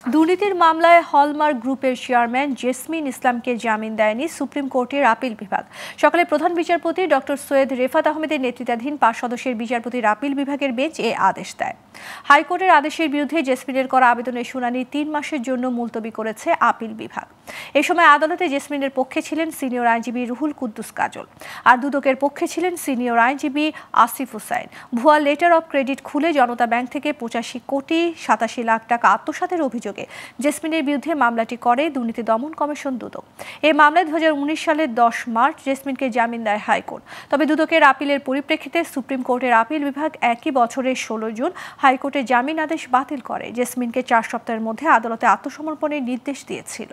দুর্নীতির মামলায় হলমার্ক গ্রুপের চেয়ারম্যান জেসমিন ইসলামকে জামিন দেয়নি সুপ্রিম কোর্টের আপিল বিভাগ। সকালে প্রধান বিচারপতি ডক্টর সৈয়দ রেফাত আহমেদের নেতৃত্বাধীন ৫ সদস্যের বিচারপতির আপিল বিভাগের বেঞ্চ এ আদেশ দেয়। হাইকোর্টের আদেশের বিরুদ্ধে জেসমিনের করা আবেদনের শুনানি ৩ মাসের জন্য মুলতবি করেছে আপিল বিভাগ। এ সময় আদালতে জেসমিনের পক্ষে ছিলেন সিনিয়র আইনজীবী রুহুল কুদ্দুস কাজল, আর দুদকের পক্ষে ছিলেন সিনিয়র আইনজীবী আসিফ হুসাইন। ভুয়া লেটার অব ক্রেডিট খুলে জনতা ব্যাংক থেকে ৮৫ কোটি ৮৭ লাখ টাকা আত্মসাতের অভিযোগে জেসমিনের বিরুদ্ধে মামলাটি করে দুর্নীতি দমন কমিশন দুদক। এই মামলায় ২০১৯ সালের ১০ মার্চ জেসমিনকে জামিন দেয় হাইকোর্ট। তবে দুদকের আপিলের পরিপ্রেক্ষিতে সুপ্রিম কোর্টের আপিল বিভাগ একই বছরের ১৬ জুন হাইকোর্টের জামিন আদেশ বাতিল করে। জেসমিনকে ৪ সপ্তাহের মধ্যে আদালতে আত্মসমর্পণের নির্দেশ দিয়েছিল।